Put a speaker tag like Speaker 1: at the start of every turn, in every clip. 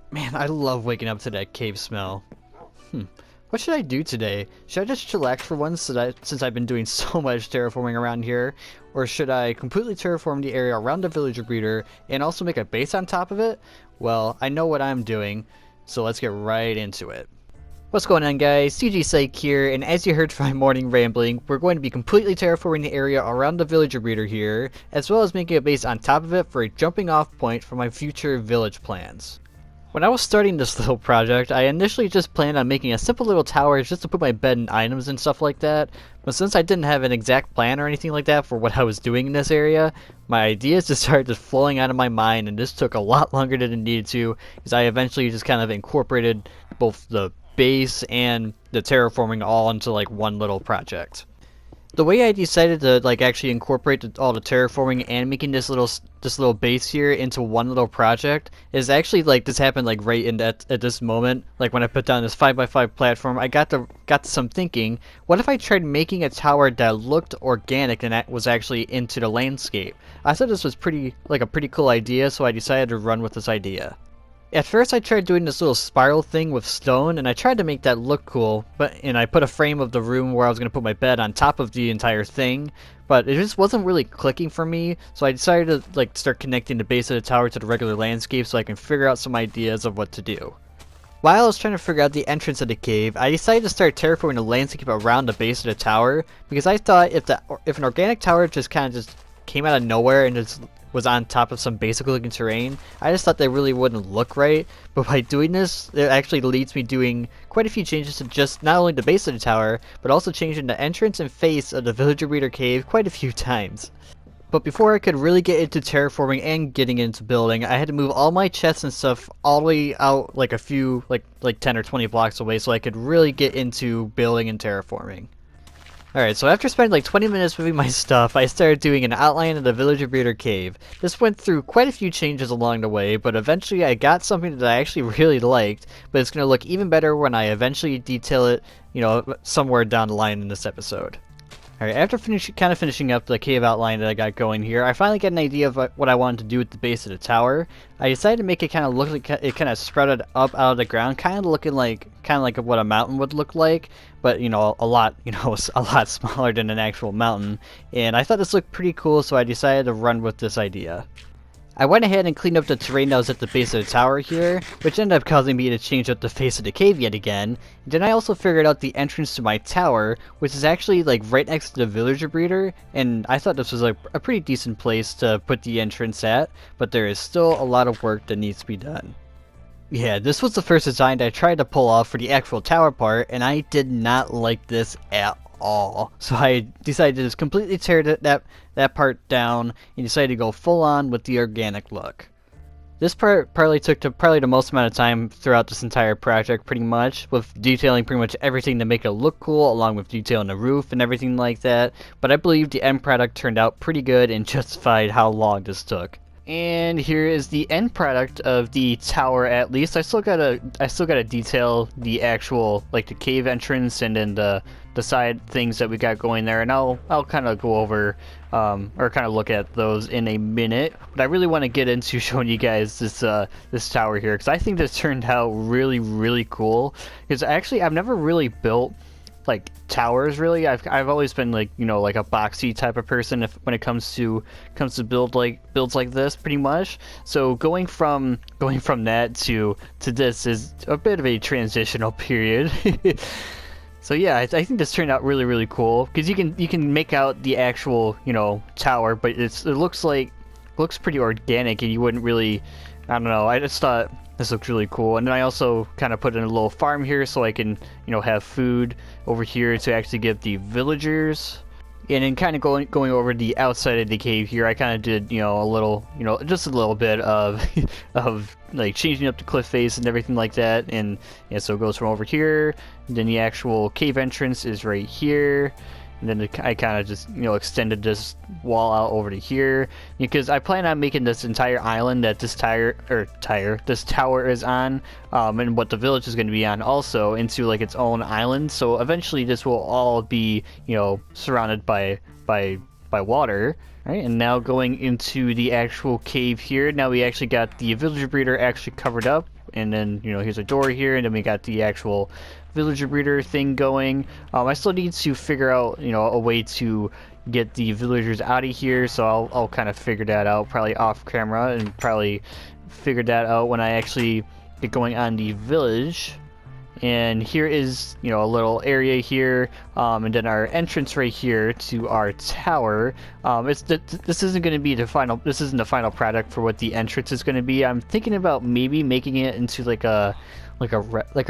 Speaker 1: Man, I love waking up to that cave smell. What should I do today? Should I just chillax for once since I've been doing so much terraforming around here? Or should I completely terraform the area around the villager breeder and also make a base on top of it? Well, I know what I'm doing, so let's get right into it. What's going on, guys? CG Psych here, and as you heard from my morning rambling, we're going to be completely terraforming the area around the villager breeder here, as well as making a base on top of it for a jumping off point for my future village plans. When I was starting this little project, I initially just planned on making a simple little tower just to put my bed and items and stuff like that, but since I didn't have an exact plan or anything like that for what I was doing in this area, my ideas just started just flowing out of my mind, and this took a lot longer than it needed to, because I eventually just kind of incorporated both the base and the terraforming all into like one little project. The way I decided to like actually incorporate all the terraforming and making this little base here into one little project is actually like this happened like right in at this moment. Like when I put down this 5x5 platform, I got to some thinking, what if I tried making a tower that looked organic and that was actually into the landscape? I thought this was a pretty cool idea, so I decided to run with this idea. At first I tried doing this little spiral thing with stone, and I tried to make that look cool, and I put a frame of the room where I was going to put my bed on top of the entire thing, but it just wasn't really clicking for me, so I decided to like start connecting the base of the tower to the regular landscape so I can figure out some ideas of what to do. While I was trying to figure out the entrance of the cave, I decided to start terraforming the landscape around the base of the tower, because I thought if an organic tower just kind of just came out of nowhere and just was on top of some basic looking terrain, I just thought they really wouldn't look right, but by doing this, it actually leads me doing quite a few changes to just not only the base of the tower, but also changing the entrance and face of the villager breeder cave quite a few times. But before I could really get into terraforming and getting into building, I had to move all my chests and stuff all the way out like a few, like 10 or 20 blocks away so I could really get into building and terraforming. Alright, so after spending like 20 minutes moving my stuff, I started doing an outline of the villager breeder cave. This went through quite a few changes along the way, but eventually I got something that I actually really liked, but it's going to look even better when I eventually detail it, somewhere down the line in this episode. Alright, after finishing up the cave outline that I got going here, I finally got an idea of what I wanted to do with the base of the tower. I decided to make it kind of look like it kind of sprouted up out of the ground, kind of like what a mountain would look like, but a lot smaller than an actual mountain. And I thought this looked pretty cool, so I decided to run with this idea. I went ahead and cleaned up the terrain that was at the base of the tower here, which ended up causing me to change up the face of the cave yet again. And then I also figured out the entrance to my tower, which is actually like right next to the villager breeder, and I thought this was like a pretty decent place to put the entrance at, but there is still a lot of work that needs to be done. Yeah, this was the first design that I tried to pull off for the actual tower part, and I did not like this at all. So I decided to just completely tear that part down and decided to go full on with the organic look. This part probably took the most amount of time throughout this entire project, pretty much, with detailing pretty much everything to make it look cool, along with detailing the roof and everything like that, but I believe the end product turned out pretty good and justified how long this took. And here is the end product of the tower. At least I still gotta detail the actual like the cave entrance and then the side things that we got going there, and I'll kind of go over or kind of look at those in a minute. But I really want to get into showing you guys this tower here, because I think this turned out really cool. Because actually I've never really built like towers really. I've always been like like a boxy type of person when it comes to builds like this pretty much. So going from that to this is a bit of a transitional period. So yeah, I think this turned out really cool, because you can make out the actual tower, but it looks pretty organic, and you wouldn't really, I don't know, I just thought this looks really cool. And then I also kind of put in a little farm here so I can, have food over here to actually give the villagers. And then kind of going over the outside of the cave here, I kind of did, a little, just a little bit of of like changing up the cliff face and everything like that. And yeah, so it goes from over here, and then the actual cave entrance is right here. And then I kind of just, extended this wall out over to here, because I plan on making this entire island that this this tower is on, and what the village is going to be on also, into like its own island. So eventually this will all be, surrounded by water. Right, and now going into the actual cave here, now we actually got the villager breeder actually covered up and then here's a door here, and then we got the actual villager breeder thing going. I still need to figure out a way to get the villagers out of here, so I'll kind of figure that out probably off camera, and probably figure that out when I actually get going on the village. And here is a little area here, and then our entrance right here to our tower. This isn't going to be the final. This isn't the final product for what the entrance is going to be. I'm thinking about maybe making it into like a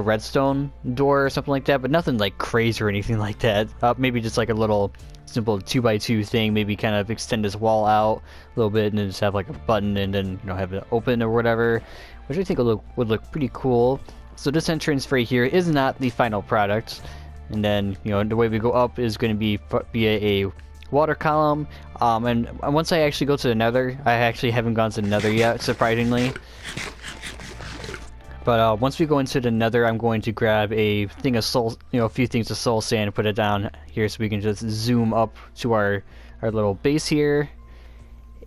Speaker 1: redstone door or something like that, but nothing like crazy or anything like that. Maybe just like a little simple 2x2 thing. Maybe kind of extend this wall out a little bit, and then just have like a button, and then have it open or whatever, which I think would look pretty cool. So this entrance right here is not the final product, and then the way we go up is going to be via a water column. And once I actually go to the Nether, I actually haven't gone to the Nether yet, surprisingly. But once we go into the Nether, I'm going to grab a thing of soul, a few things of soul sand, and put it down here so we can just zoom up to our little base here.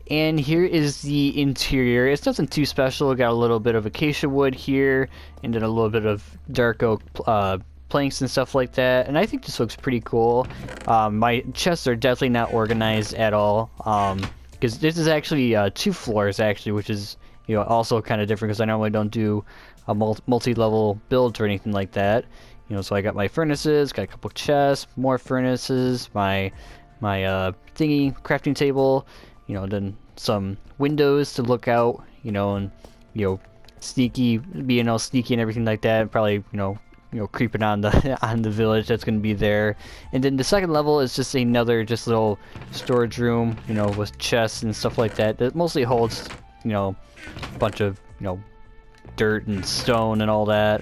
Speaker 1: And here is the interior. It's nothing too special. Got a little bit of acacia wood here, and then a little bit of dark oak planks and stuff like that. And I think this looks pretty cool. My chests are definitely not organized at all, because this is actually 2 floors actually, which is also kind of different, because I normally don't do a multi-level builds or anything like that. So I got my furnaces, got a couple chests, more furnaces, my thingy crafting table. Then some windows to look out, and sneaky, being all sneaky and everything like that. Probably creeping on the on the village that's gonna be there. And then the second level is just another little storage room, with chests and stuff like that. That mostly holds a bunch of dirt and stone and all that.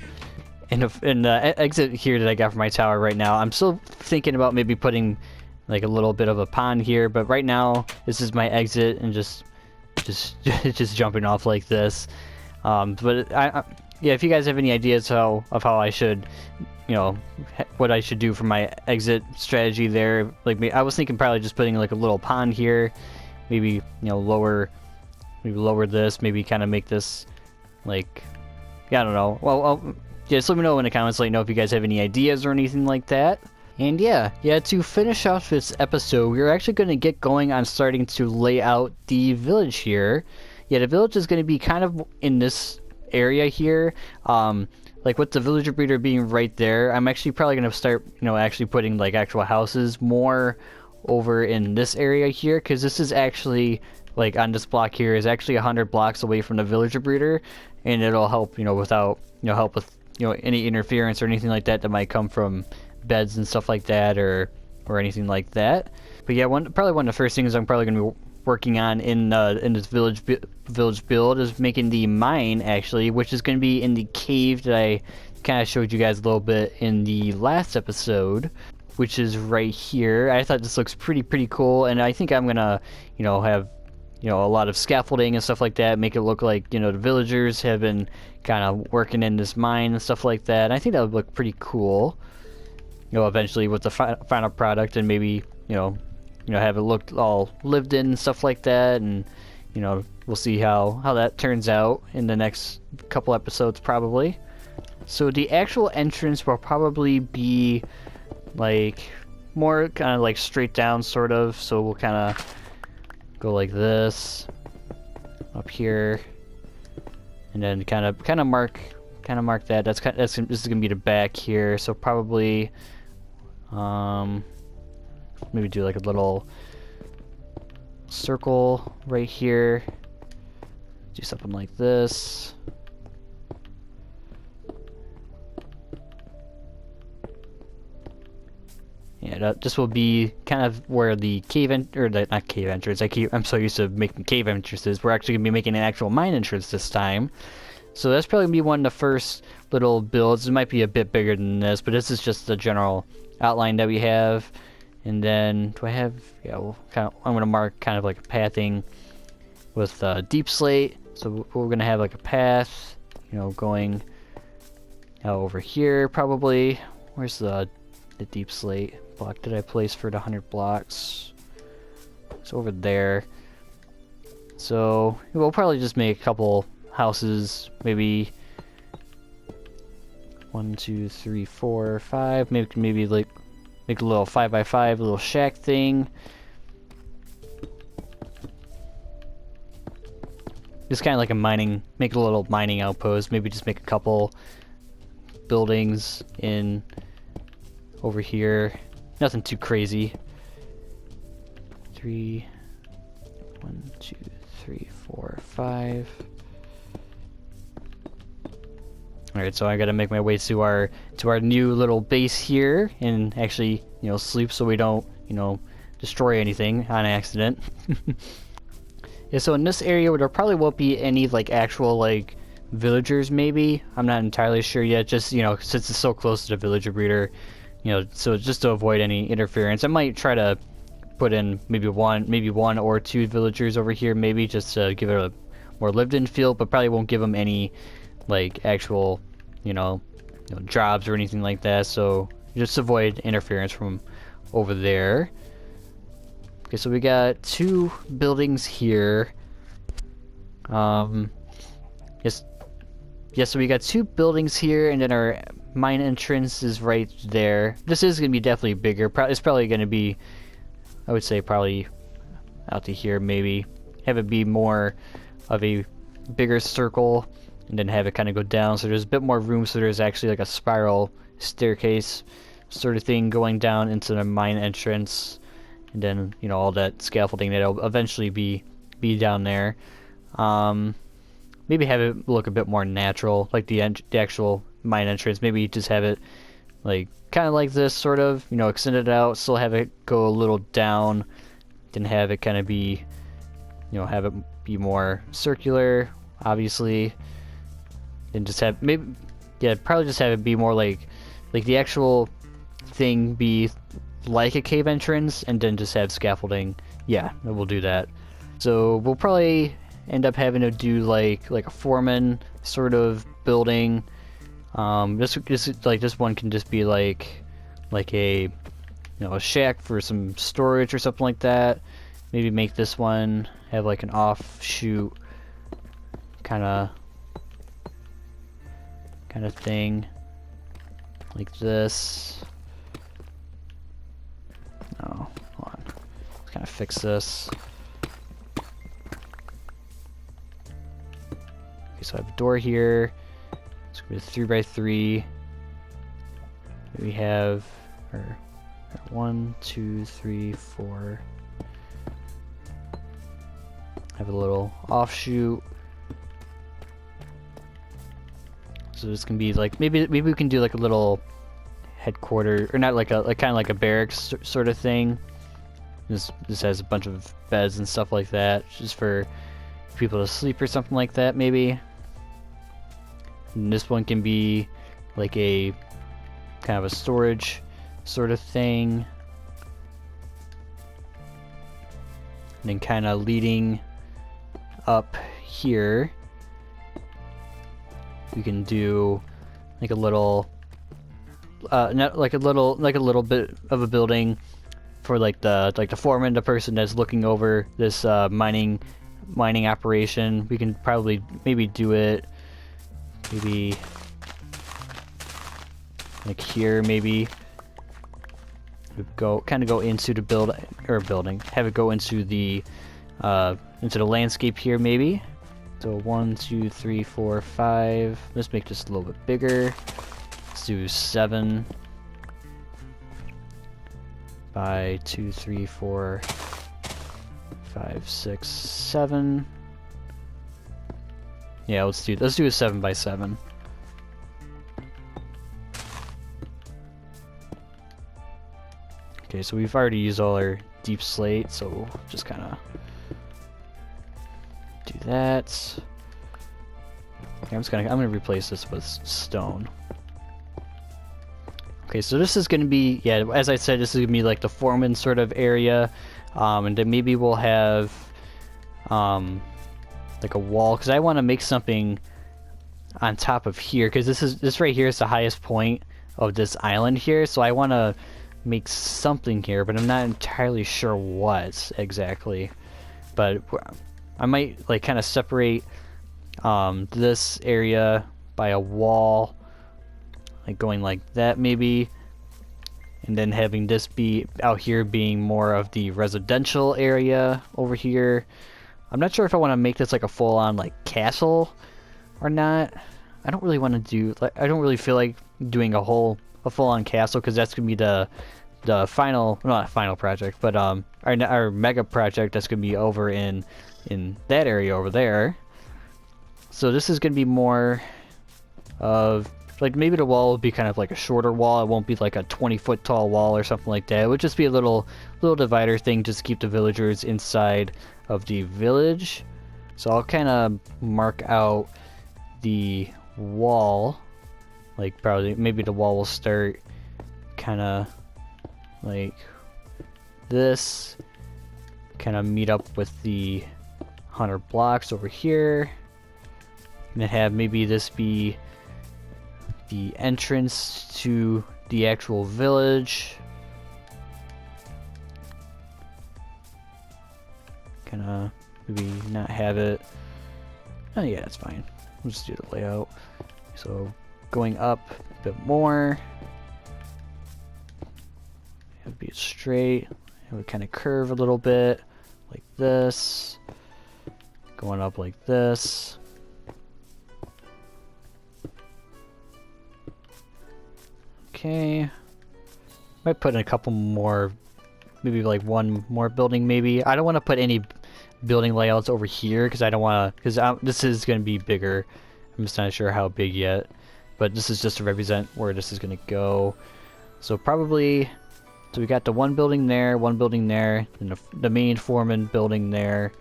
Speaker 1: And the exit here that I got from my tower right now, I'm still thinking about maybe putting like a little bit of a pond here, but right now this is my exit, and just jumping off like this. But yeah, if you guys have any ideas of how I should, what I should do for my exit strategy there, like I was thinking probably just putting like a little pond here, maybe lower this, maybe kind of make this like, yeah, I don't know. Well, just let me know in the comments. Let me know if you guys have any ideas or anything like that. And yeah, to finish off this episode, we're actually going to get going on starting to lay out the village here. Yeah, the village is going to be kind of in this area here. Like with the villager breeder being right there, I'm actually probably going to start, actually putting like actual houses more over in this area here, because this is actually, like on this block here, is actually 100 blocks away from the villager breeder, and it'll help, without, help with, any interference or anything like that that might come from beds and stuff like that, or anything like that. But yeah, probably one of the first things I'm probably going to be working on in this village build is making the mine, actually, which is going to be in the cave that I kind of showed you guys a little bit in the last episode, which is right here. I thought this looks pretty cool, and I think I'm gonna have a lot of scaffolding and stuff like that, make it look like the villagers have been kind of working in this mine and stuff like that. And I think that would look pretty cool, eventually with the final product, and maybe have it look all lived in and stuff like that. And we'll see how that turns out in the next couple episodes probably. So the actual entrance will probably be like more kind of like straight down sort of, so we'll kind of go like this up here, and then kind of mark that. This is gonna be the back here, so probably maybe do like a little circle right here, do something like this. Yeah, this will be kind of where the not cave entrance. I'm so used to making cave entrances. We're actually gonna be making an actual mine entrance this time. So that's probably gonna be one of the first little builds. It might be a bit bigger than this, but this is just the general outline that we have. And then do I have? Yeah, I'm gonna mark kind of like a pathing with deep slate. So we're gonna have like a path, going over here probably. Where's the deep slate block did I place for the 100 blocks? It's over there. So we'll probably just make a couple houses, maybe 1, 2, 3, 4, 5. Maybe like make a little 5x5, a little shack thing. Just kind of like a mining, make a little mining outpost. Maybe just make a couple buildings in over here. Nothing too crazy. 3, 1, 2, 3, 4, 5. Alright, so I gotta make my way to our new little base here and actually, you know, sleep so we don't, you know, destroy anything on accident. Yeah, so in this area there probably won't be any like actual like villagers maybe. I'm not entirely sure yet, just, you know, since it's so close to the villager breeder, you know, so just to avoid any interference. I might try to put in maybe one or two villagers over here, maybe just to give it a more lived-in feel, but probably won't give them any like actual, you know, jobs or anything like that. So just avoid interference from over there. Okay, so we got 2 buildings here. Yes, so we got 2 buildings here, and then our mine entrance is right there. This is gonna be definitely bigger. It's probably gonna be, I would say, probably out to here, maybe. Have it be more of a bigger circle, and then have it kind of go down, so there's a bit more room, so there's actually like a spiral staircase sort of thing going down into the mine entrance, and then, you know, all that scaffolding that'll eventually be down there. Maybe have it look a bit more natural, like the actual mine entrance. Maybe just have it like kind of like this, sort of, you know, extend it out, still have it go a little down, then have it kind of be, you know, have it be more circular, obviously, and just have probably just have it be more like the actual thing be like a cave entrance, and then just have scaffolding. Yeah, we'll do that. So we'll probably end up having to do like a foreman sort of building. This one can just be like a, you know, a shack for some storage or something like that. Maybe make this one have like an offshoot kind of thing like this. No, hold on. Let's kind of fix this. Okay, so I have a door here. It's gonna be a 3x3. We have our 1, 2, 3, 4. Have a little offshoot. So this can be like, maybe we can do like a little headquarters, or not, like kind of like a barracks sort of thing. This has a bunch of beds and stuff like that, just for people to sleep or something like that, maybe. And this one can be like a kind of a storage sort of thing. And then kind of leading up here, we can do like a little not like a little bit of a building for like the foreman, the person that's looking over this mining operation. We can probably maybe do it maybe like here, maybe we go into the building, have it go into the landscape here, maybe. So 1, 2, 3, 4, 5. Let's make this a little bit bigger. Let's do 7 by 2, 3, 4, 5, 6, 7. Yeah, let's do a 7x7. Okay, so we've already used all our deep slate, so we'll just kind of do that. Okay, I'm gonna replace this with stone. Okay, so this is gonna be, yeah, as I said, this is gonna be like the foreman sort of area, and then maybe we'll have like a wall, because I want to make something on top of here, because this right here is the highest point of this island here, so I want to make something here, but I'm not entirely sure what exactly. But I might like kind of separate this area by a wall, like going like that maybe, and then having this be out here being more of the residential area over here. I'm not sure if I want to make this like a full-on like castle or not. I don't really want to do, like, I don't really feel like doing a full-on castle, because that's gonna be the final, well, not final project, but our mega project that's gonna be over in that area over there. So this is gonna be more of like, maybe the wall will be kind of like a shorter wall. It won't be like a 20-foot tall wall or something like that. It would just be a little divider thing just to keep the villagers inside of the village. So I'll kind of mark out the wall, like probably maybe the wall will start kind of like this, kind of meet up with the 100 blocks over here, and then have maybe this be the entrance to the actual village. Kind of maybe not have it. Oh yeah, that's fine. We'll just do the layout. So going up a bit more, it would be straight. It would kind of curve a little bit like this. Going up like this. Okay. Might put in a couple more, maybe like one more building maybe. I don't want to put any building layouts over here because I don't want to, because this is going to be bigger. I'm just not sure how big yet, but this is just to represent where this is going to go. So probably, so we got the one building there, and the main foreman building there.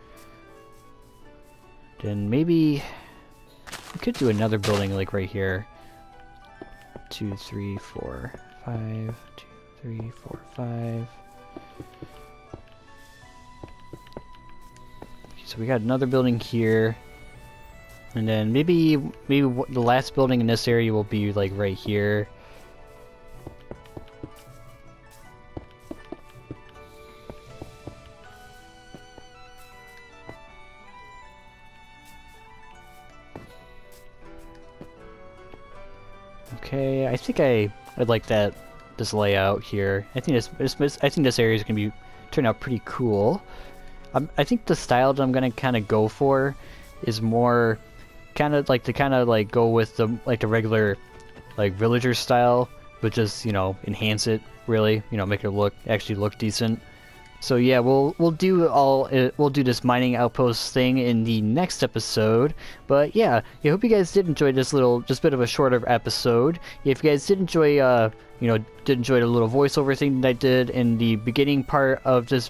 Speaker 1: Then maybe we could do another building like right here. 2, 3, 4, 5. 2, 3, 4, 5. So we got another building here, and then maybe the last building in this area will be like right here. Okay, I think I'd like this layout here. I think this area is gonna turn out pretty cool. I think the style that I'm gonna kind of go for is more kind of like go with the regular like villager style, but just, you know, enhance it really, you know, make it actually look decent. So yeah, we'll do this mining outpost thing in the next episode. But yeah, I hope you guys did enjoy this just bit of a shorter episode. If you guys did enjoy the little voiceover thing that I did in the beginning part of this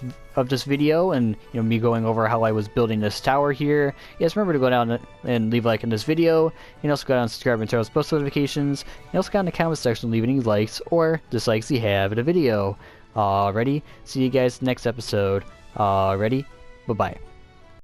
Speaker 1: video, and me going over how I was building this tower here, yes, remember to go down and leave a like in this video, and also go down and subscribe and turn on post notifications, and also go in the comment section, leave any likes or dislikes you have in the video. Alrighty, see you guys next episode. Alrighty, bye bye.